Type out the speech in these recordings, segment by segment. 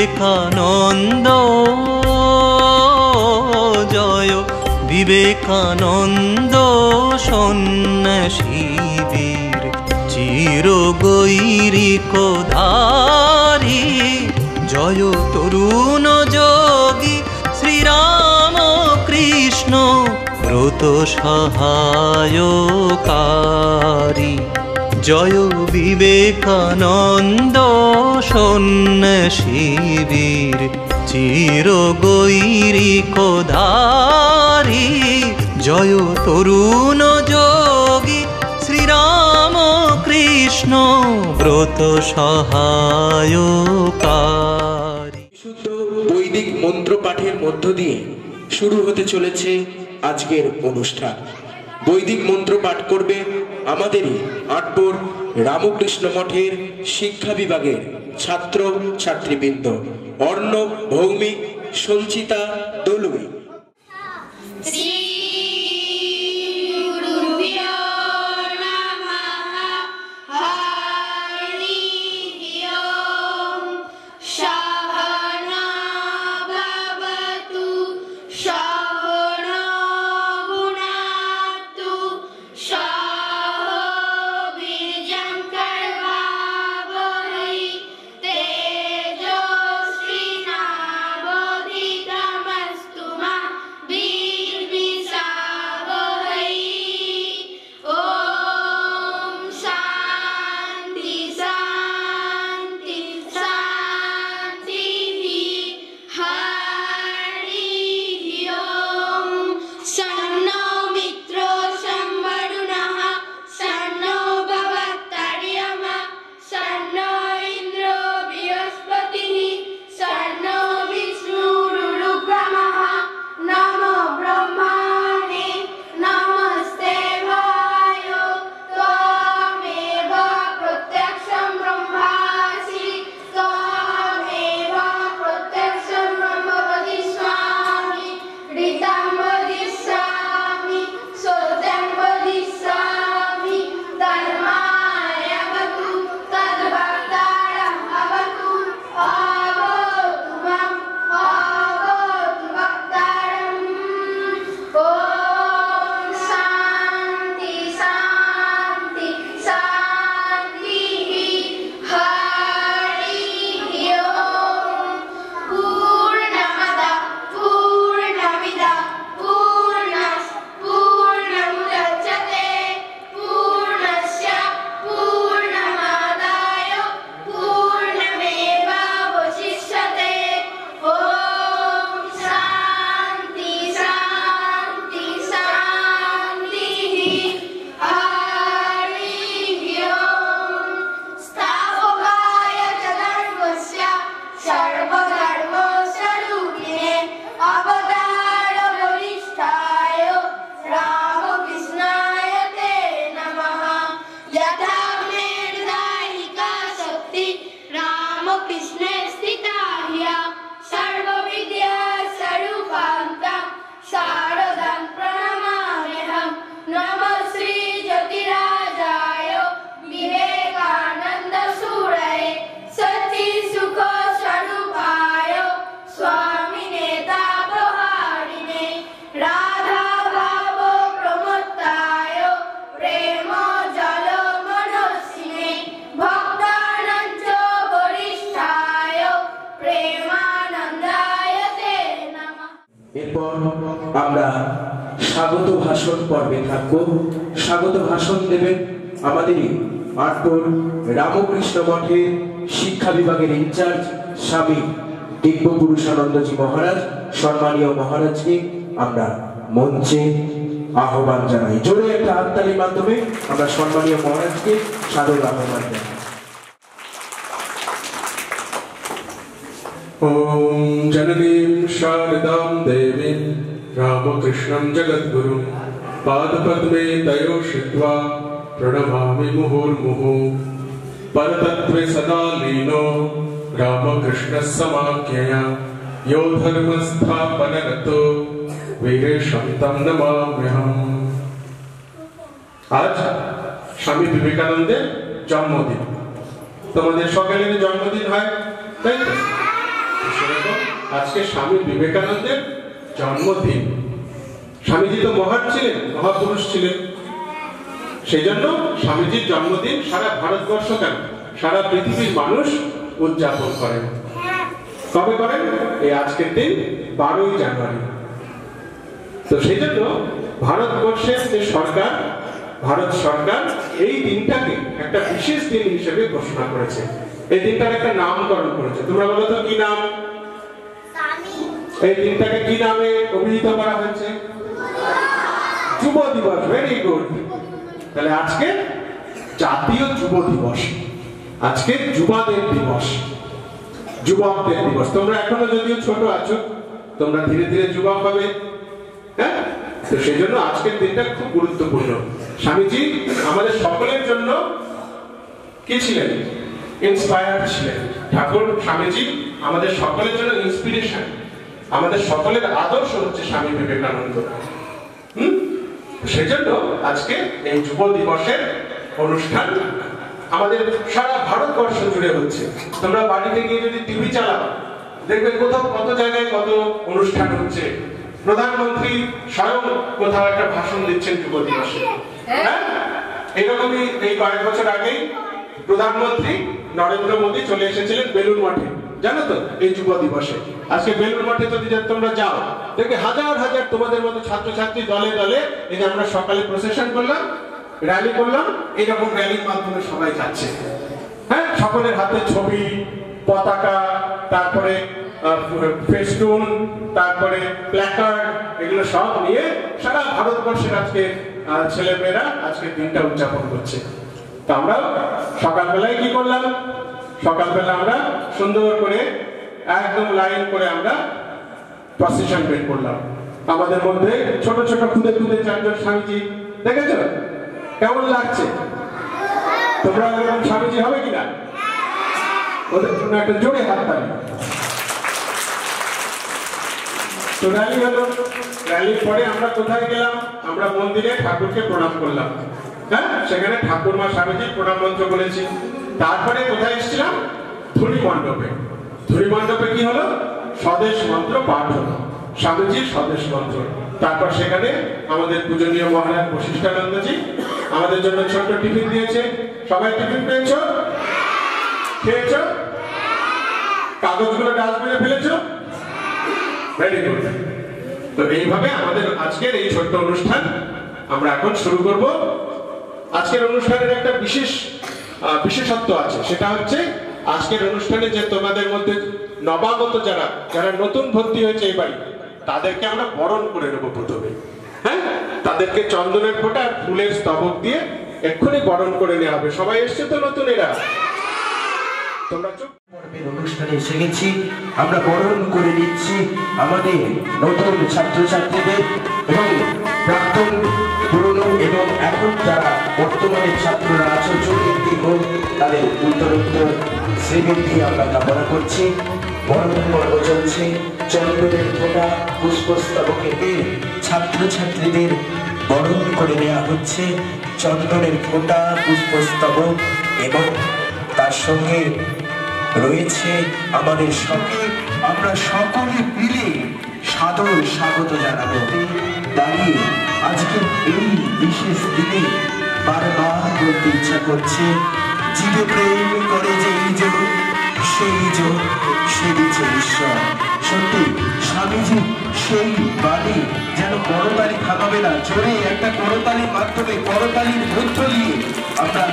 বিবেকানন্দ, জয় বিবেকানন্দ সন্ন্যাসীবীর চিরগৈরিকধারী, জয় তরুণ যোগী শ্রীরাম কৃষ্ণ ব্রত সহায়কারী, জয় বিবেকানন্দ সন্ন্যাসীবীর চিরগৈরিকধারী, জয় তরুণ যোগী শ্রীরাম কৃষ্ণ ব্রত সহায়কারী। বিশুদ্ধ বৈদিক মন্ত্র পাঠের মধ্য দিয়ে শুরু হতে চলেছে আজকের অনুষ্ঠান। বৈদিক মন্ত্র পাঠ করবে আমাদেরই আটপুর রামকৃষ্ণ মঠের শিক্ষা বিভাগের ছাত্র ছাত্রীবৃন্দ অর্ণব ভৌমিক, সঞ্চিতা দলুই। আমরা স্বাগত ভাষণ পর্বে থাকবো। স্বাগত ভাষণ দেবেন আমাদেরই আটপুর রামকৃষ্ণ মঠের শিক্ষা বিভাগের ইনচার্জ স্বামী দিব্য পুরুষানন্দজি মহারাজ। সম্মানীয় মহারাজকে আমরা মঞ্চে আহ্বান জানাই। জোরে একটা হাততালির মাধ্যমে আমরা সম্মানীয় মহারাজকে সাদর আহ্বান জানাই। ओम जननीं शारदां देवीं रामकृष्णं जगद्गुरुं पादपद्मे तयो श्रित्वा प्रणमामि मुहुर्मुहुः। परतत्त्वे सदा लीनो रामकृष्णः समाख्यया यो धर्मस्थापनरतो वीरेशं तं नमाम्यहम्। आज स्वामी विवेकानंदेर जन्मदिन। তোমাদের সকলের জন্মদিন হয়, তাই তো? সেরকম আজকে স্বামী বিবেকানন্দের জন্মদিন। স্বামীজি তো মহান ছিলেন, মহাপুরুষ ছিলেন, সেই জন্য স্বামীজির জন্মদিন সারা ভারতবর্ষ কেন সারা পৃথিবীর মানুষ উদযাপন করেন। কবে করেন? এই আজকের দিন 12ই জানুয়ারি। তো সেই জন্য ভারতবর্ষের যে সরকার, ভারত সরকার এই দিনটাকে একটা বিশেষ দিন হিসেবে ঘোষণা করেছে। এই দিনটার একটা নামকরণ করেছে। তোমরা বলো তো কি নাম? এই দিনটাকে কি নামে অভিহিত করা হয়েছে? যুব দিবস। Very good. তাহলে আজকে জাতীয় যুব দিবস, আজকে যুবাদের দিবস, যুবকদের দিবস। তোমরা এখনো যদিও ছোট আছো, তোমরা ধীরে ধীরে যুবক হবে। হ্যাঁ, তো সেই জন্য আজকের দিনটা খুব গুরুত্বপূর্ণ। স্বামীজি আমাদের সকলের জন্য কি ছিলেন? ইন্সপায়ার ছিলেন। ঠাকুর স্বামীজি আমাদের সকলের জন্য ইন্সপিরেশন, আমাদের সকলের আদর্শ হচ্ছে স্বামী বিবেকানন্দ। সেজন্য আজকে এই যুব দিবসের অনুষ্ঠান আমাদের সারা ভারতবর্ষ জুড়ে হচ্ছে। তোমরা বাড়িতে গিয়ে যদি টিভি চালাও, দেখবে কোথাও কত জায়গায় কত অনুষ্ঠান হচ্ছে। প্রধানমন্ত্রী স্বয়ং কোথাও একটা ভাষণ দিচ্ছেন যুব দিবসে। হ্যাঁ, এরকমই এই কয়েক বছর আগেই প্রধানমন্ত্রী নরেন্দ্র মোদী চলে এসেছিলেন বেলুড় মঠে, জানো তো, এই যুব দিবসে। আজকে বেলুড় মঠে যদি তোমরা যাও, দেখবে হাজার হাজার তোমাদের মতো ছাত্রছাত্রী দলে দলে, এই যে আমরা সকালে প্রসেশন করলাম, র্যালি করলাম, এইরকম র্যালির মাধ্যমে সবাই যাচ্ছে। হ্যাঁ, সকলের হাতে ছবি, পতাকা, তারপরে ফেস্টুন, তারপরে প্ল্যাকার্ড, এগুলো সব নিয়ে সারা ভারতবর্ষের আজকে ছেলেমেয়েরা আজকের দিনটা উদযাপন করছে। তো আমরা সকালবেলায় কি করলাম? সকালবেলা আমরা সুন্দর করে একদম লাইন করে আমরা প্রসেশন বের করলাম। আমাদের মধ্যে ছোট ছোট খুদে খুদে 4 জন স্বামীজি, দেখেছো কেমন লাগছে? তোমরা এরকম স্বামীজি হবে কিনা? ওদের জন্য একটা জোরে হাততালি। তো র্যালি হলো, র্যালির পরে আমরা কোথায় গেলাম? আমরা মন্দিরে ঠাকুরকে প্রণাম করলাম। হ্যাঁ, সেখানে ঠাকুরমা স্বামীজি প্রণাম মন্ত্র বলেছি। তারপরে কোথায় এসেছিলাম? ধুরি মণ্ডপে। ধুরি মণ্ডপে কি হলো? স্বদেশ মন্ত্র পাঠ হলো, স্বামীজির স্বদেশ মন্ত্র। তারপর সেখানে আমাদের পূজনীয় মহারাজ বশিষ্ঠানন্দজি আমাদের জন্য ছোট্ট টিফিন দিয়েছে। সবাই টিফিন পেয়েছো? খেয়েছো? কাগজগুলো ডাস্টবিনে ফেলেছো? Very good. তো এইভাবে আমাদের আজকের এই ছোট্ট অনুষ্ঠান আমরা এখন শুরু করব। আজকের অনুষ্ঠানের একটা বিশেষত্ব আছে, সেটা হচ্ছে আজকের অনুষ্ঠানে যে তোমাদের মধ্যে নবাগত যারা নতুন ভর্তি হয়েছে এই বাড়ি, তাদেরকে আমরা বরণ করে নেবো প্রথমে। হ্যাঁ, তাদেরকে চন্দনের ফোঁটা আর ফুলের স্তবক দিয়ে এক্ষুনি বরণ করে নেওয়া হবে। সবাই এসছে তো নতুন? এরা তোমরা চুপ। অনুষ্ঠানে এসে গেছি, আমরা বরণ করে নিচ্ছি আমাদের নতুন ছাত্রছাত্রীদের এবং প্রাক্তন, পুরনো এবং এখন যারা বর্তমানে ছাত্ররা আছে, চতুর্থী হোক তাদের উত্তরোত্তর শ্রীবৃদ্ধি আমরা কামনা করছি। বরণ পর্ব চলছে, চন্দনের ফোঁটা পুষ্পস্তবকে ছাত্রছাত্রীদের বরণ করে নেওয়া হচ্ছে। চন্দনের ফোঁটা, পুষ্পস্তবক এবং তার সঙ্গে রয়েছে আমাদের সঙ্গে আমরা সকলে মিলে সাদর স্বাগত জানাবো। দাঁড়িয়ে আজকে এই বিশেষ দিনে বারবার বলতে ইচ্ছা করছে, জীবে প্রেম করে যেই যোগ সেই যোগ সেবিছে ঈশ্বর। সত্যি স্বামীজি সেই বাণী যেন করতালি থামাবে না, জোরে একটা করতালির মাধ্যমে, করতালির মধ্য দিয়ে আমরা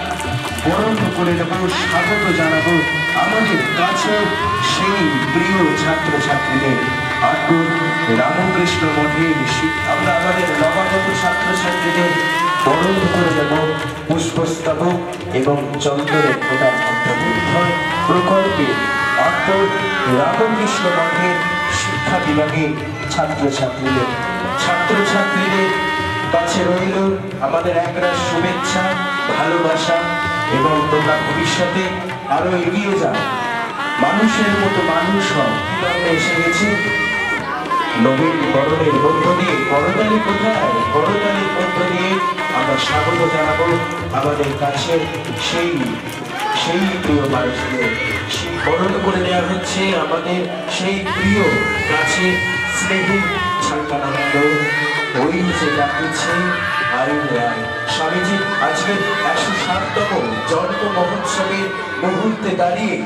বরণ করে নেব, স্বাগত জানাবো আমাদের কাছে সেই প্রিয় ছাত্রছাত্রীদের। আটপুর রামকৃষ্ণ মঠের আমরা আমাদের নবাগত ছাত্রছাত্রীদের বরণ করে নেব পুষ্পস্তবক এবং চন্দনের ফোঁটার মধ্যে প্রকল্পে আটপুর রামকৃষ্ণ মঠের শিক্ষা বিভাগের ছাত্রছাত্রীদের কাছে রইল আমাদের একরাশ শুভেচ্ছা, ভালোবাসা এবং তোমরা ভবিষ্যতে আরো এগিয়ে যাও, মানুষের মতো মানুষ হও। আমরা এসে গেছি নবীন বরণের মধ্য দিয়ে। করতালি কোথায়? করতালির মধ্য দিয়ে আমরা স্বাগত জানাবো আমাদের কাছে সেই প্রিয় মানুষদের, বরণ করে দেওয়া হচ্ছে আমাদের সেই প্রিয় গাছের স্নেহের ছাড়কানন্দ। ওই যে ডাকিছে আয় আয়। স্বামীজি আজকের 107তম জন্ম মহোৎসবের মুহূর্তে দাঁড়িয়ে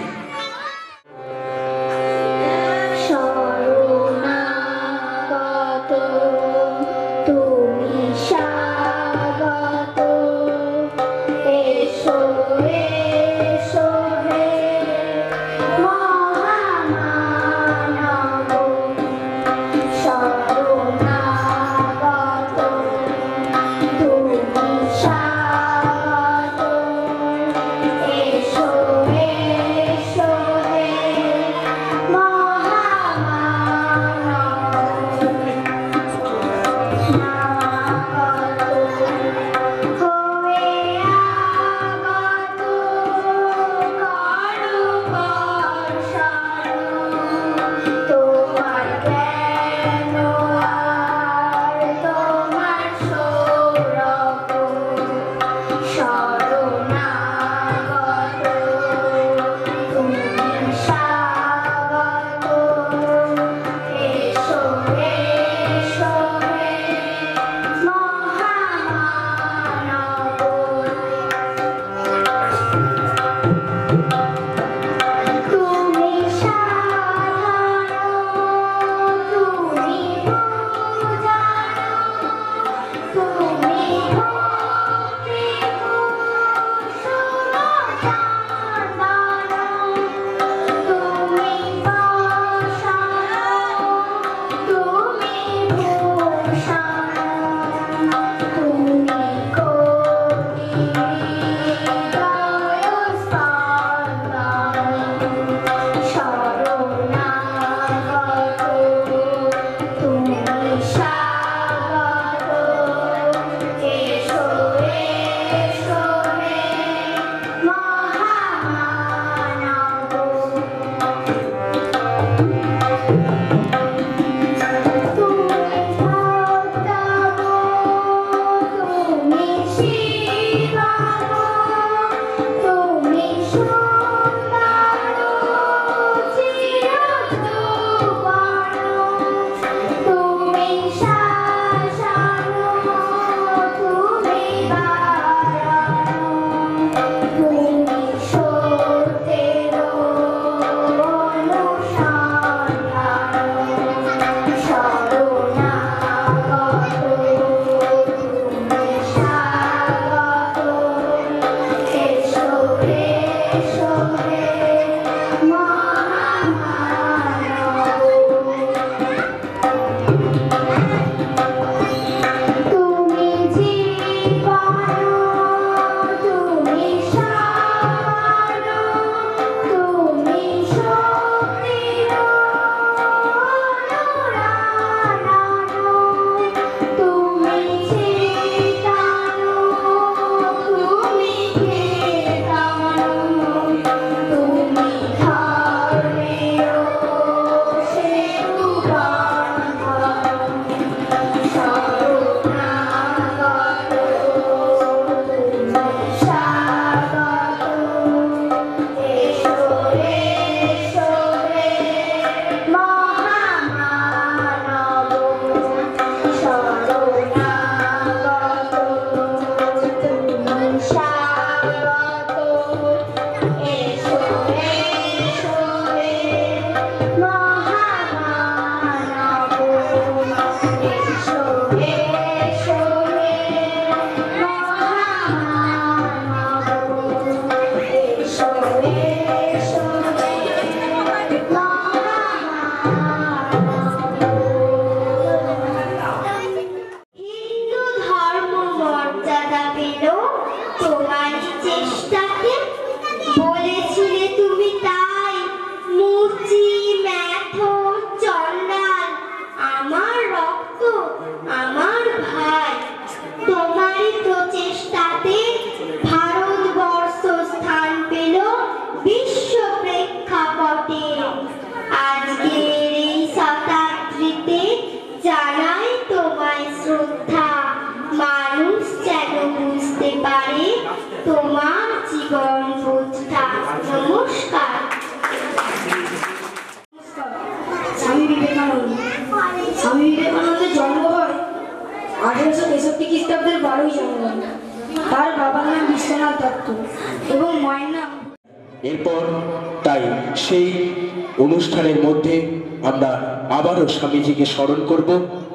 শরণাগত তুমি স্বাগত, এসো এসো হে মহামানব। শরণাগত তুমি স্বাগত, এসো এসো খ্রিস্টাব্দের 12ই জানুয়ারি। তার বাবার নাম বিশ্বনাথ দত্ত এবং মায়ের নাম। এরপর তাই সেই অনুষ্ঠানের মধ্যে আমরা আবারও স্বামীজিকে স্মরণ করব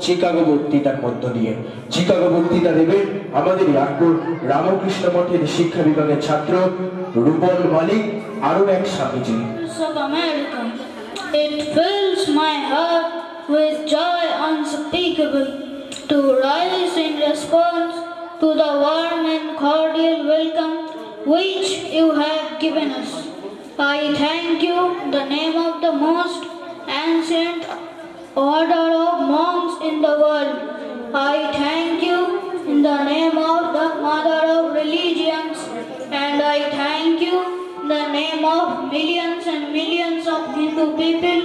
চিকাগো বক্তৃতার মধ্য দিয়ে। চিকাগো বক্তৃতা দেবেন আমাদের আটপুর রামকৃষ্ণ মঠের শিক্ষা বিভাগের ছাত্র রূপল মালিক, আরো এক Swamiji. Of America, it fills my heart with joy unspeakable to rise in response to the warm and cordial welcome which you have given us. I thank you in the name of the most ancient order of monks in the world. I thank you in the name of the mother of religions, and I thank you in the name of millions and millions of Hindu people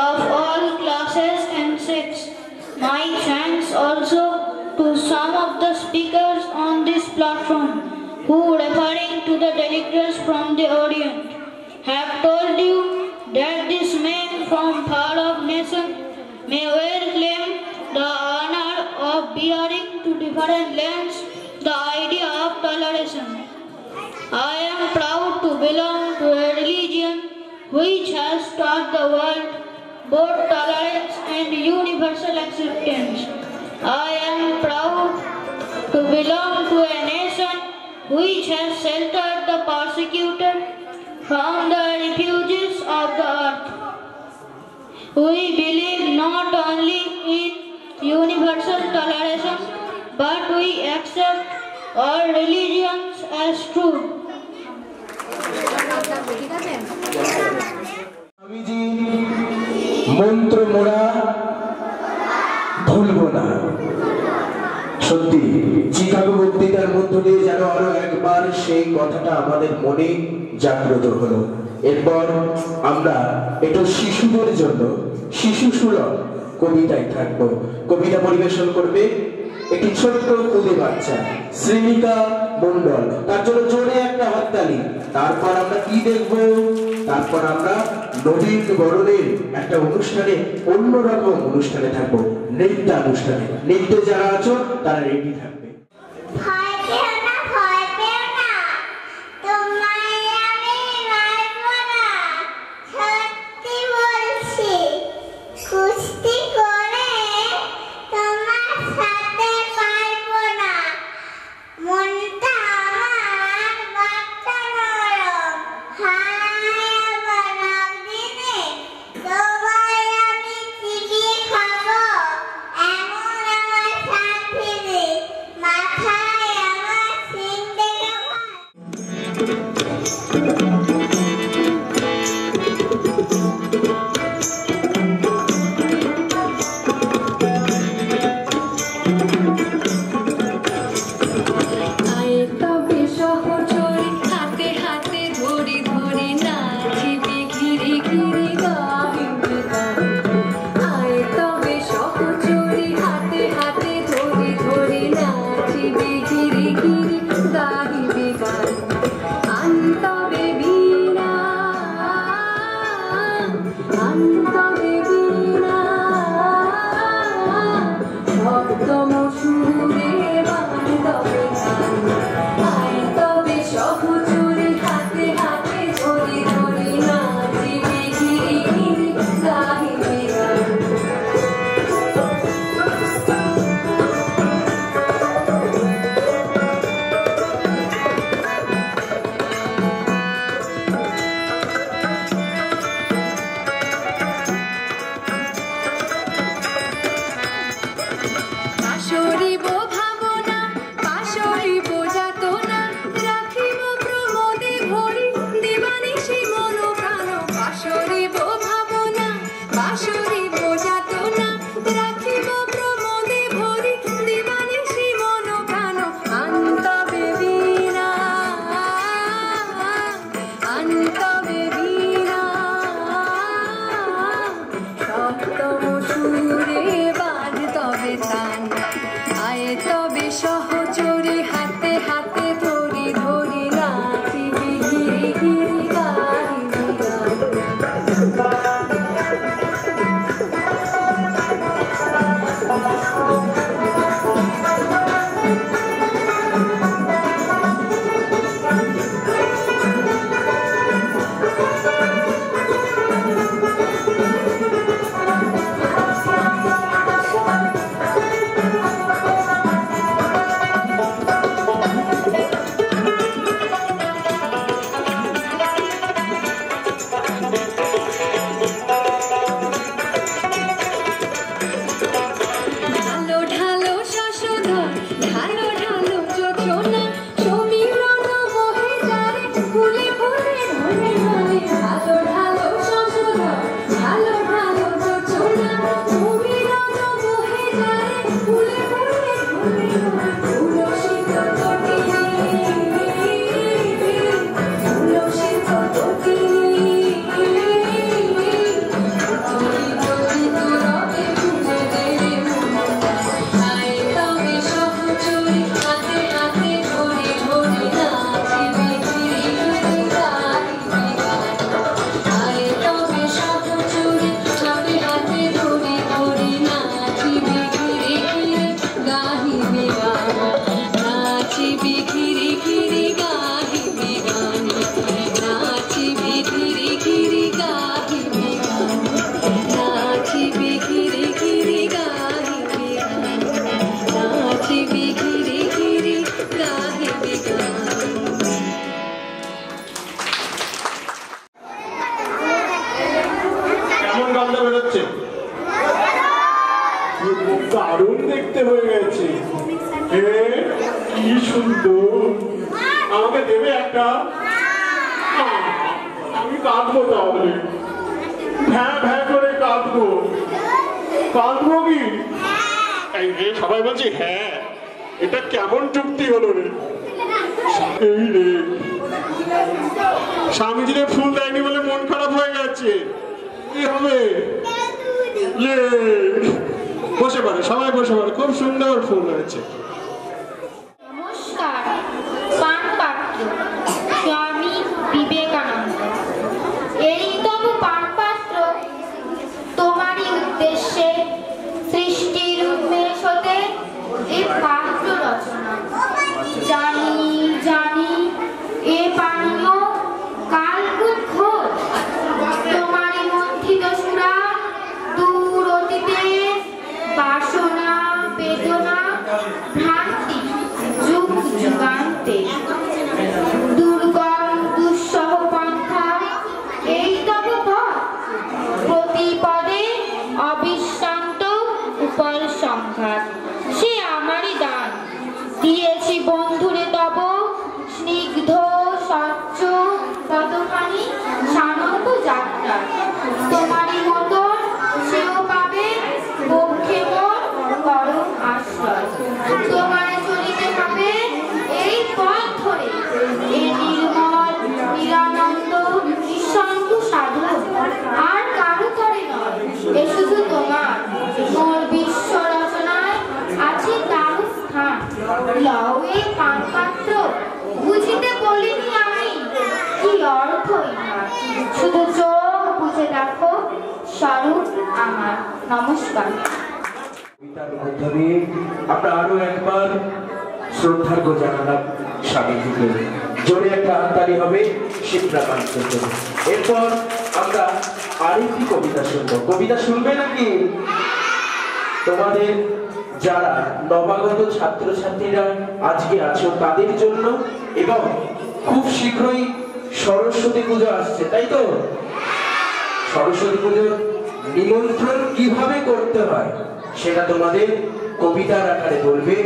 of all classes and sects. My thanks also to some of the speakers on this platform who, referring to the delegates from the Orient, have told you that this man from far off nation may well claim the honor of bearing to different lands the idea of toleration. I am proud to belong to a religion which has taught the world both tolerance and universal acceptance. I am proud to belong to a nation which has sheltered the persecuted from the refuges of the earth. We believe not only in universal toleration, but we accept all religions as true. Swamiji মন্ত্র মোড়া ভুলব না। সত্যি চিকাগো বক্তৃতার মধ্য দিয়ে যেন আরো একবার সেই কথাটা আমাদের মনে জাগ্রত হলো। এরপর আমরা একটু শিশুদের জন্য শিশু সুলভ কবিতায় থাকবো। কবিতা পরিবেশন করবে একটি ছোট্ট খুদে বাচ্চা শ্রেণিকা মন্ডল, তার জন্য জোরে একটা হাততালি। তারপর আমরা কি দেখবো? তারপর আমরা নবীন বরণের একটা অনুষ্ঠানে, অন্যরকম অনুষ্ঠানে থাকবো, নৃত্যানুষ্ঠানে। নৃত্যে যারা আছো তারা রেডি থাকবে। ভয় পেও না, ভয় পেও না, তোমায় আমি মারব না। সত্যি বলছি, কুস্তি করে তোমার সাথে পারবো না। মনটা আমার বড্ড নরম, হায় আমার একদিনে তোমায় আমি চিবিয়ে খাবো। এমন আমার সাথী নেই, মাথায় আমার সিং দেখে আয়ে তবে সহচরী হাতে হাতে ধরি ধরি নাচিবি ঘিরি ঘিরি গাহিবি গান। আয়ে তবে সহচরী হাতে হাতে ধরি ধরি নাচিবি ঘিরি ঘিরি গাহিবি গান। কিন্তু আমাকে দেবে একটা? আমি কাঁদবো তাহলে, ভ্যাঁ ভ্যাঁ করে কাঁদবো। কাঁদবো কি? এই রে, সবাই বলছি হ্যাঁ। এটা কেমন চুক্তি হলো রে? এই রে, স্বামীজি রে ফুল দেয়নি বলে মন খারাপ হয়ে গেছে। কি হবে? বসে পারে, সবাই বসে পারে। খুব সুন্দর ফুল হয়েছে। নমস্কার। পানপাত্র স্বামী বিবেকানন্দ। এই তবু পানপাত্র তোমারই উদ্দেশ্যে সৃষ্টির উন্মেষ হতে এই পাত্র রচনা। জানি জানি এ পানীয় কালকুট ঘোর, তোমারই মন্থিত সুরা দূর অতীতের বাসনা বেদনা ভ্রান্তি যুগ যুগান্তে। দুর্গম দুঃসহ পন্থা এই তব পথ, প্রতি পদে অবিশ্রান্ত উপর সংঘাত। সে আমারই দান, দিয়েছি বন্ধুরে তব স্নিগ্ধ স্বচ্ছ কতখানি শান্ত যাত্রা। তোমারই মতন সেও পাবে পক্ষে মোর পরম আশ্রয়। তোমার চলিতে হবে এই পথ ধরে, এই নির্মল নিরানন্দ নিঃসঙ্গ সাধন আর কারো তরে নয়। এ শুধু তোমার, মোর বিশ্ব রচনায় আছে তার স্থান। লও এই পানপাত্র, বুঝিতে বলিনি আমি কি অর্থ ইহার। শুধু চোখ বুঝে দেখো স্বরূপ আমার। নমস্কার। তার মধ্য দিয়ে আমরা আরো একবার শ্রদ্ধার্ঘ জানালাম স্বামীজিকে। জোরে একটা হাততালি হবে শিবরাকান্তের জন্য। এরপর আমরা আরেকটি কবিতা শুনবো। কবিতা শুনবে নাকি? তোমাদের যারা নবাগত ছাত্রছাত্রীরা আজকে আছো তাদের জন্য, এবং খুব শীঘ্রই সরস্বতী পুজো আসছে, তাই তো? সরস্বতী পুজোর নিমন্ত্রণ কিভাবে করতে হয় সেটা তোমাদের কবিতার আকারে বলবে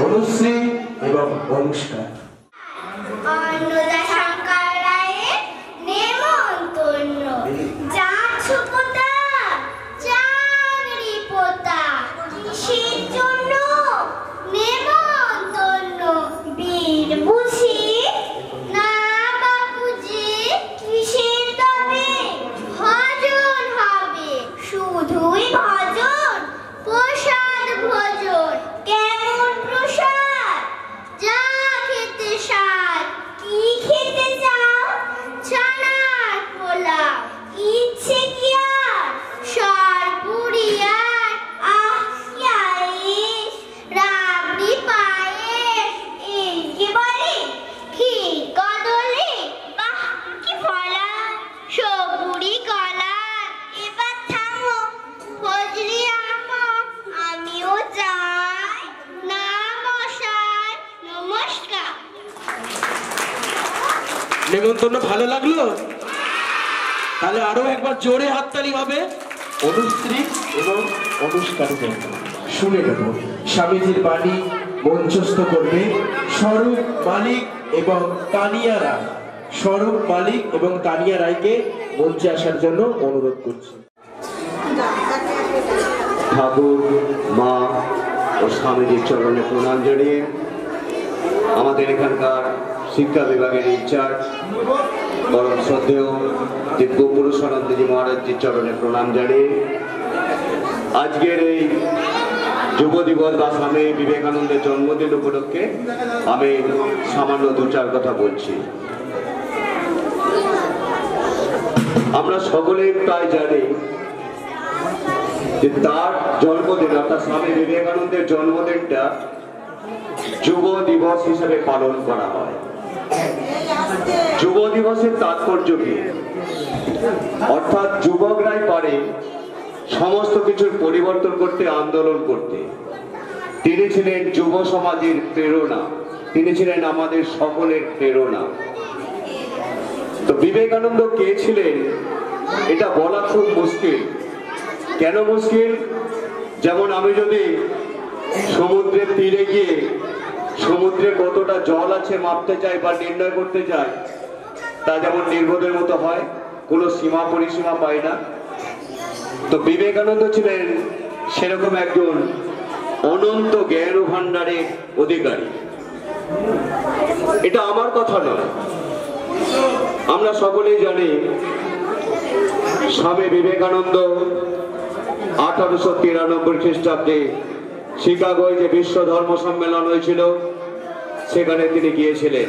অনুশ্রী এবং অনুষ্কা। অন্নদা শঙ্কর রায়ের নেমন্তন্ন, যাচ্ছো পোতা চাকরি পোতা, কিসের জন্য নেমন্তন্ন? বীর বুঝি না বাবুজি, কিসের তবে ভজন হবে? শুধুই ভজন, প্রসাদ ভোজন। কেমন প্রসাদ? যা খেতে স্বাদ। কি খেতে চাও? ছানার পোলাও। ইচ্ছে কি আর? সরপুরি আর আহ কি আয়েস, রাবড়ি পায়েস। এই কি বলে ক্ষীর কদলে, বাহ কি ফলা, সবুরি কলা। এবার থামো ফজলি আমো, আমিও যাই না মশাই। নমস্কার। নেমন্তন্ন ভালো লাগলো? তাহলে আরো একবার জোরে হাততালি হবে অনুশ্রী এবং অনুষ্কার জন্য। শুনে নেব স্বামীজির বাণী মঞ্চস্থ করবে স্বরূপ মালিক এবং তানিয়া রায়। স্বরূপ মালিক এবং তানিয়া রায়কে মঞ্চে আসার জন্য অনুরোধ করছি। ঠাকুর, মা ও স্বামীজির চরণে প্রণাম জানিয়ে আমাদের এখানকার শিক্ষা বিভাগের ইনচার্জ পরম শ্রদ্ধেয় দিব্য পুরুষানন্দজি মহারাজজির চরণে প্রণাম জানিয়ে আজকের এই যুব দিবস বা স্বামী বিবেকানন্দের জন্মদিন উপলক্ষে আমি সামান্য দু চার কথা বলছি। আমরা সকলেই প্রায় জানি যে তার জন্মদিন অর্থাৎ স্বামী বিবেকানন্দের জন্মদিনটা যুব দিবস হিসেবে পালন করা হয়। যুব দিবসের তাৎপর্য কি? অর্থাৎ যুবকরাই পারে সমস্ত কিছুর পরিবর্তন করতে, আন্দোলন করতে। তিনি ছিলেন যুব সমাজের প্রেরণা, তিনি ছিলেন আমাদের সকলের প্রেরণা। তো বিবেকানন্দ কে ছিলেন এটা বলা খুব মুশকিল। কেন মুশকিল? যেমন আমি যদি সমুদ্রের তীরে গিয়ে সমুদ্রে কতটা জল আছে মাপতে চায় বা নির্ণয় করতে চায়, তা যেমন নির্বোধের মতো হয়, কোনো সীমা পরিসীমা পায় না। তো বিবেকানন্দ ছিলেন সেরকম একজন অনন্ত জ্ঞান ভাণ্ডারের অধিকারী। এটা আমার কথা নয়, আমরা সকলেই জানি স্বামী বিবেকানন্দ 1893 খ্রিস্টাব্দে শিকাগোয় যে বিশ্ব ধর্ম সম্মেলন হয়েছিল সেখানে তিনি গিয়েছিলেন,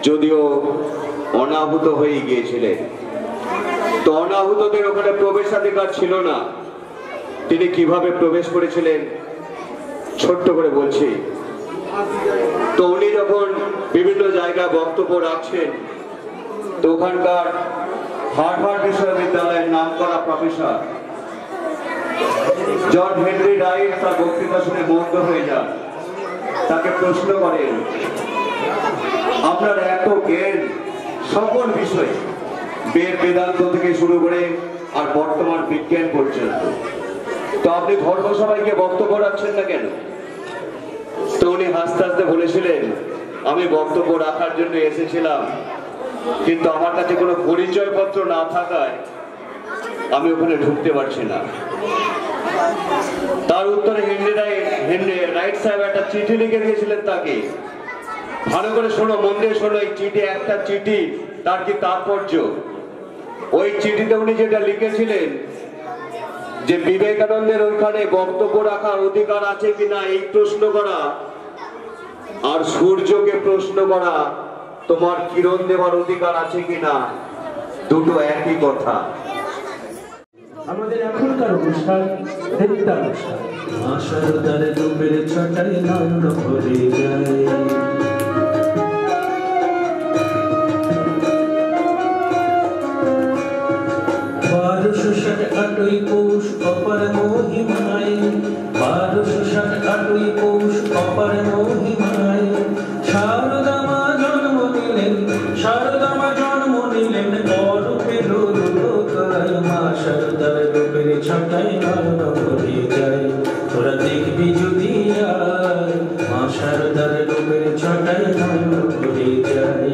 যদিও অনাহুত হয়ে গিয়েছিলেন। তো অনাহুতদের ওখানে প্রবেশাধিকার ছিল না, তিনি কিভাবে প্রবেশ করেছিলেন ছোট্ট করে বলছি। তো উনি যখন বিভিন্ন জায়গায় বক্তব্য রাখছেন, তো ওখানকার হার্ভার্ড বিশ্ববিদ্যালয়ের নাম করা প্রফেসর জন হেনরি রাইট তার বক্তৃতা শুনে মুগ্ধ হয়ে যান। তাকে প্রশ্ন করেন, আপনার এত জ্ঞান সকল বিষয়ে, বেদান্ত থেকে শুরু করে আর বর্তমান বিজ্ঞান পর্যন্ত, তো আপনি ধর্মসভায় বক্তব্য রাখছেন না কেন? তো উনি হাসতে হাসতে বলেছিলেন, আমি বক্তব্য রাখার জন্য এসেছিলাম, কিন্তু আমার কাছে কোনো পরিচয়পত্র না থাকায় আমি ওখানে ঢুকতে পারছি না। তার উত্তরে হেনরি রাইট সাহেব একটা চিঠি লিখে দিয়েছিলেন তাকে। ভালো করে শোনো, মন দিয়ে শোনো, এই চিঠি একটা চিঠি, তার কি তাৎপর্য। ওই চিঠিতে উনি যেটা লিখেছিলেন যে বিবেকানন্দের ওইখানে বক্তব্য রাখার অধিকার আছে কিনা এই প্রশ্ন করা, আর সূর্যকে প্রশ্ন করা তোমার কিরণ দেওয়ার অধিকার আছে কিনা, দুটো একই কথা। আমাদের এখনকার অনুষ্ঠান নৃত্যানুষ্ঠান। আশার রূপের ছটায় নয়ন ভরে যায়, আটই পৌষ অপার মহিমায়, 1268 পৌষ অপার মহিমায়, শারদা মা জন্ম নিলেন, শারদা মা জন্ম নিলেন অরূপের লোকায়। মা শারদার রূপের ছটায় নয়ন ভরে যায়, তোরা দেখবি যদি আয়, মা শারদার রূপের ছটায় নয়ন ভরে যায়।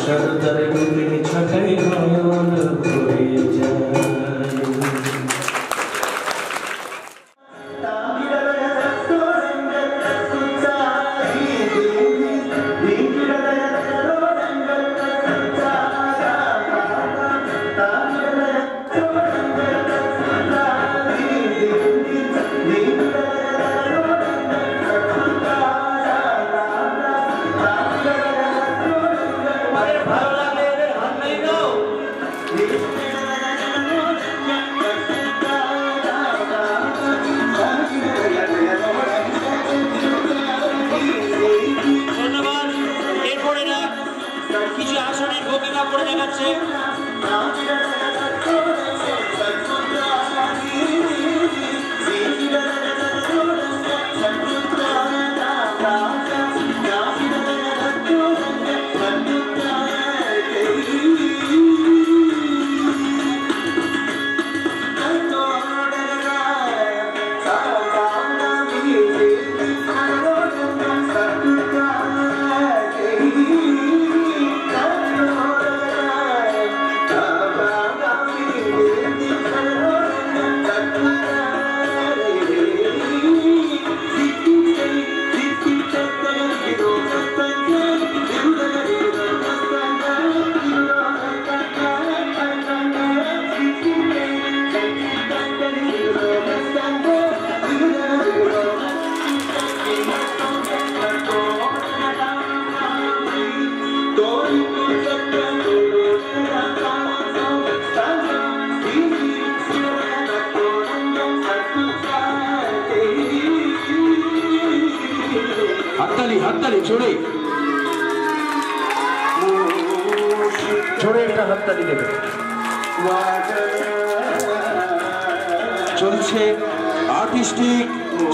শারদার রূপের ছটায় নয়ন ভরে জোরে জোরে একটা হাততালি দেবে। চলছে আর্টিস্টিক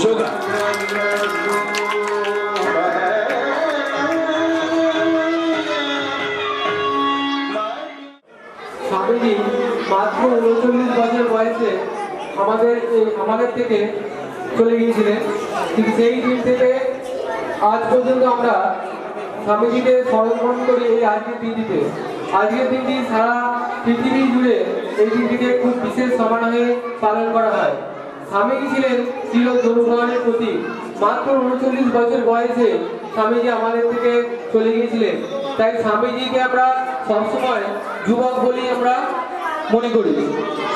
যোগা। স্বামীজি মাত্র 39 বছর বয়সে আমাদের থেকে চলে গিয়েছিলেন, কিন্তু সেই দিন থেকে আজ পর্যন্ত আমরা স্বামীজিকে স্মরণ করি এই আজকের দিনটিতে। আজকের দিনটি সারা পৃথিবী জুড়ে এই দিনটিকে খুব বিশেষ সমারোহে পালন করা হয়। স্বামীজি ছিলেন চির জনগণের প্রতি। মাত্র 39 বছর বয়সে স্বামীজি আমাদের থেকে চলে গিয়েছিলেন, তাই স্বামীজিকে আমরা সবসময় যুবক বলেই আমরা মনে করি।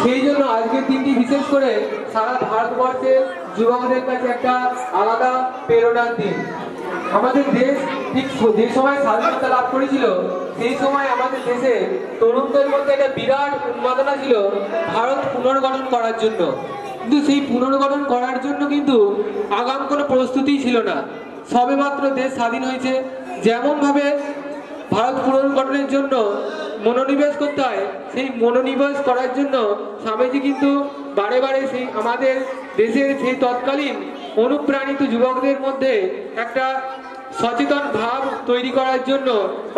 সেই জন্য আজকের দিনটি বিশেষ করে সারা ভারতবর্ষের যুবকদের কাছে একটা আলাদা প্রেরণার দিন। আমাদের দেশ ঠিক যে সময় স্বাধীনতা লাভ করেছিল সেই সময় আমাদের দেশে তরুণদের মধ্যে একটা বিরাট উন্মাদনা ছিল ভারত পুনর্গঠন করার জন্য, কিন্তু সেই পুনর্গঠন করার জন্য কিন্তু আগাম কোনো প্রস্তুতি ছিল না। সবেমাত্র দেশ স্বাধীন হয়েছে, যেমন ভাবে ভারত পুনর্গঠনের জন্য মনোনিবেশ করতে হয়, সেই মনোনিবেশ করার জন্য স্বামীজি কিন্তু বারে বারে সেই আমাদের দেশের সেই তৎকালীন অনুপ্রাণিত যুবকদের মধ্যে একটা সচেতন ভাব তৈরি করার জন্য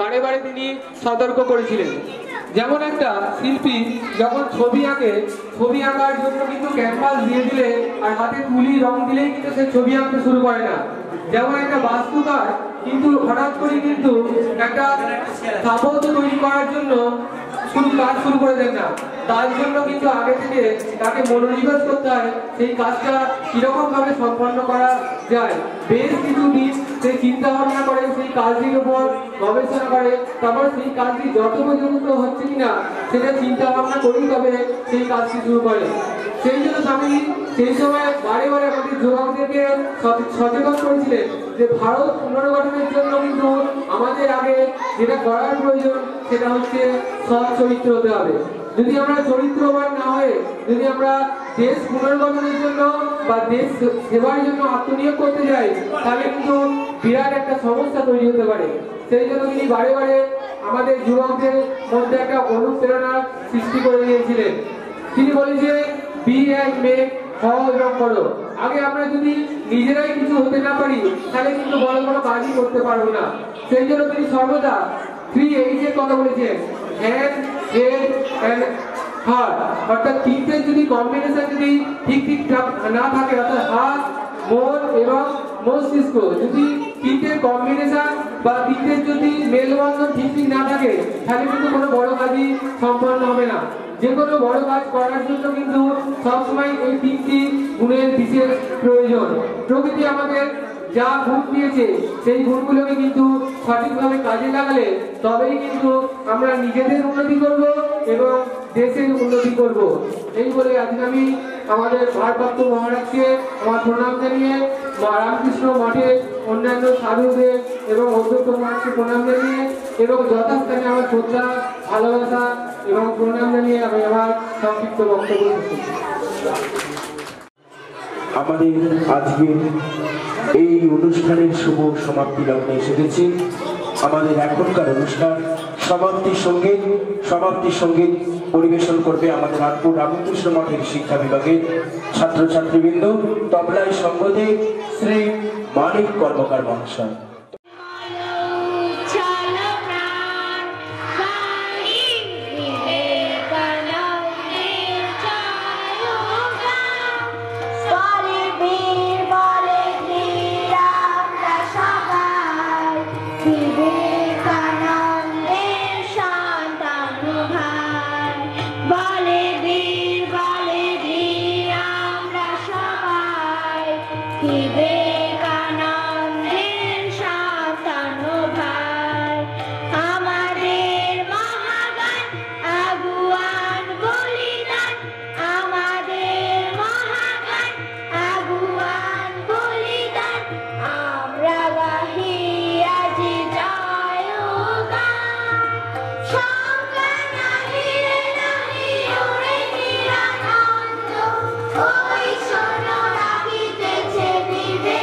বারে বারে তিনি সতর্ক করেছিলেন। যেমন একটা শিল্পী যখন ছবি আঁকে, ছবি আঁকার জন্য কিন্তু ক্যানভাস দিয়ে দিলে আর হাতে তুলি রং দিলেই কিন্তু সে ছবি আঁকতে শুরু করে না। যেমন একটা বাস্তুকার কিন্তু হঠাৎ করে কিন্তু একটা স্থাপত্য তৈরি করার জন্য কাজ শুরু করে দেন না, তার জন্য কিন্তু আগে থেকে তাকে মনোনিবেশ করতে হয় সেই কাজটা কিরকম ভাবে সম্পন্ন করা যায়। বেশ কিছু দিন সে চিন্তা ভাবনা করে, সেই কাজটির উপর গবেষণা করে, তারপর সেই কাজটি যথোপযুক্ত হচ্ছে কিনা সেটা চিন্তা ভাবনা করেই তবে সেই কাজটি শুরু করে। সেই জন্য স্বামী সেই সময় বারে বারে আমাদের যুবকদেরকে সচেতন করেছিলেন যে ভারত পুনর্গঠনের জন্য কিন্তু আমাদের আগে যেটা করার প্রয়োজন সেটা হচ্ছে সৎ চরিত্র হতে হবে। যদি আমরা চরিত্রবান না হয়ে যদি আমরা দেশ পুনর্গঠনের জন্য বা দেশ সেবার জন্য আত্মনিয়োগ করতে যাই, তাহলে কিন্তু বিরাট একটা সমস্যা তৈরি হতে পারে। সেই জন্য তিনি বারে বারে আমাদের যুবকদের মধ্যে একটা অনুপ্রেরণা সৃষ্টি করে দিয়েছিলেন। তিনি বলেছিলেন বি এক মেক হও এবং করো। আগে আমরা যদি নিজেরাই কিছু হতে না পারি তাহলে কিন্তু বড় বড় কাজই করতে পারবো না। সেই জন্য তিনি সর্বদা 3H এর কথা বলেছেন, হ্যান্ড, হেড এন্ড হার্ট, অর্থাৎ তিনটের যদি কম্বিনেশন যদি ঠিক না থাকে, অর্থাৎ হাত, মন এবং মস্তিষ্ক, যদি তিনটের কম্বিনেশন বা তিনটের যদি মেলবন্ধন ঠিক না থাকে তাহলে কিন্তু কোনো বড় কাজই সম্পন্ন হবে না। যে কোনো বড় কাজ করার জন্য কিন্তু সবসময় এই তিনটি গুণের বিশেষ প্রয়োজন। প্রকৃতি আমাদের যা গুণ দিয়েছে সেই গুণগুলোকে কিন্তু সঠিকভাবে কাজে লাগালে তবেই কিন্তু আমরা নিজেদের উন্নতি করব এবং দেশের উন্নতি করব। এই বলে আজকে আমি আমাদের ভারপ্রাপ্ত মহারাজকে আমার প্রণাম জানিয়ে রামকৃষ্ণ মঠের অন্যান্য সাধুদের এবং অধ্যক্ষ মহারাজকে প্রণাম জানিয়ে এবং যথাস্থানে আমার শ্রদ্ধা, ভালোবাসা এবং প্রণাম জানিয়ে আমি আমার সংক্ষিপ্ত বক্তব্য শেষ করছি। আমাদের আজকের এই অনুষ্ঠানের শুভ সমাপ্তি লগ্নে এসে গেছে। আমাদের এখনকার অনুষ্ঠান সমাপ্তি সঙ্গীত পরিবেশন করবে আমাদের আটপুর রামকৃষ্ণ মঠের শিক্ষা বিভাগের ছাত্রছাত্রীবৃন্দ। তবলায় সঙ্গতে শ্রী মানিক কর্মকার মহাশয়। ওই শোনো রাখিতেছে বিবেক।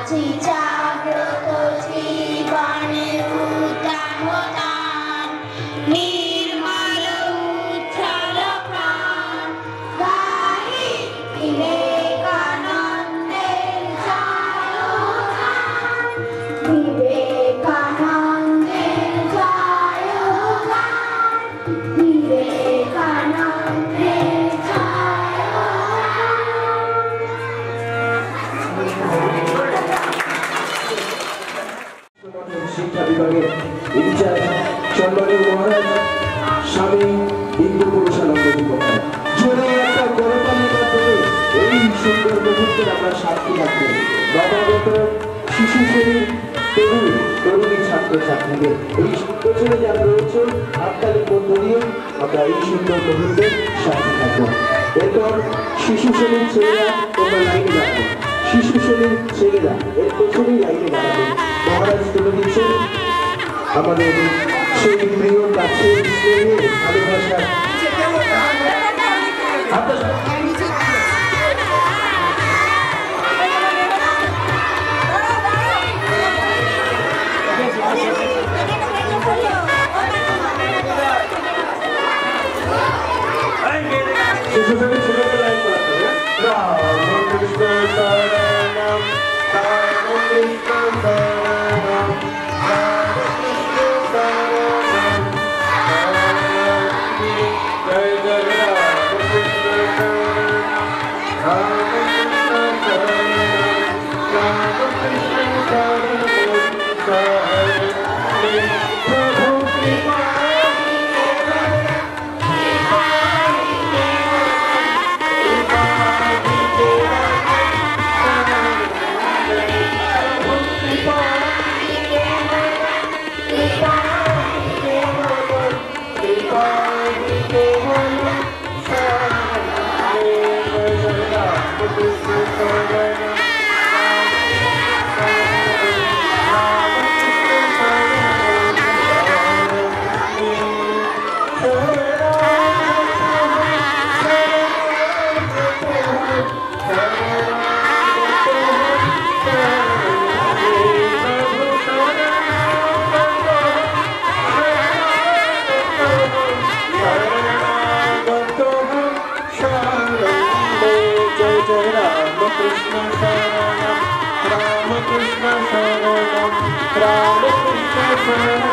আছি জাগ্রত জীবনের উদ্যান উদ্যান, নির্মল উজ্জ্বল প্রাণ গাই বিবেকানন্দের জয়গান, বিবেকানন্দের জয়গান, বিবেকানন্দের শিক্ষা বিভাগের ইনচার্জ চন্দ্রদেব মহারাজ স্বামী হিন্দু পুরুষানন্দ যুবকায় জোরে একটা করতালির মাধ্যমে এই সুন্দর মুহূর্তের আমরা সাক্ষী থাকবো। নবাগত শিশু শ্রেণীর তরুণী ছাত্রছাত্রীদের এই পেছনে যা রয়েছে হাততালির মধ্য দিয়ে আমরা এই সুন্দর মুহূর্তের সাক্ষী থাকবো। এরপর শিশু শ্রেণীর ছেলেরা তোমরা লাইনে রাখবো, শিশু শ্রেণীর ছেলেরা এর পেছনেই লাইনে দাঁড়াবে। মহারাজ তুলে দিচ্ছেন আমাদের সেই প্রিয় গাছের স্নেহের ভালোবাসার শিশু শ্রেণীর ছেলেদের লাইন করাতে রামকৃষ্ণ শরণম রামকৃষ্ণ শরণম রামকৃষ্ণ শরণম জয় জয় রামকৃষ্ণ শরণম রামকৃষ্ণ শরণম রামকৃষ্ণ শরণম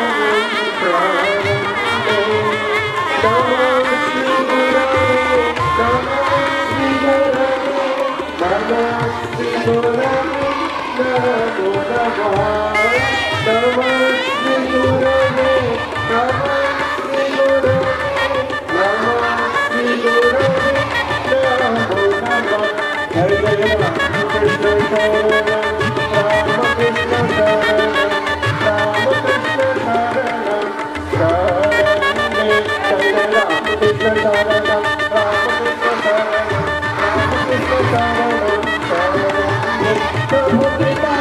প্রভু কৃপা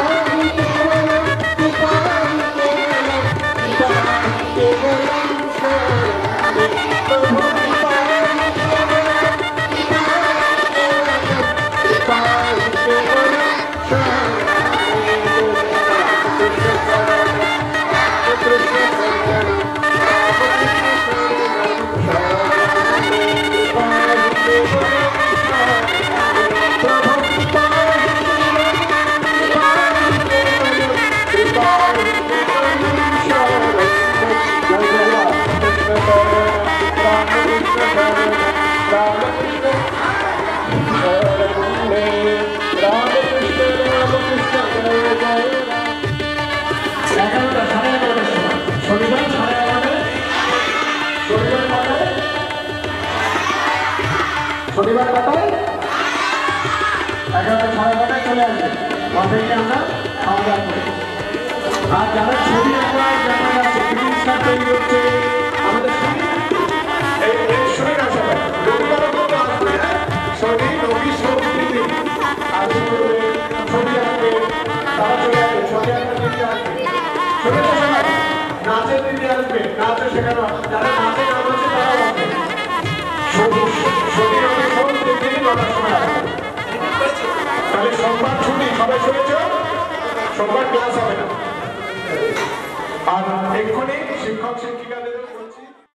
শনিবার কটায় 11:30 চলে আসবে মাঠে আমরা খাওয়া দাওয়া করি। আর যারা ছবি আমরা জানা যাচ্ছে গ্রিন স্টার তৈরি হচ্ছে আমাদের নাচের দিদি আসবে, নাচে শেখানো যারা নাচে নাম আছে তারাও আসবে। তাহলে সোমবার ছুটি সবাই শুনেছ? সোমবার ক্লাস হবে না। আর এক্ষুনি শিক্ষক শিক্ষিকাদেরও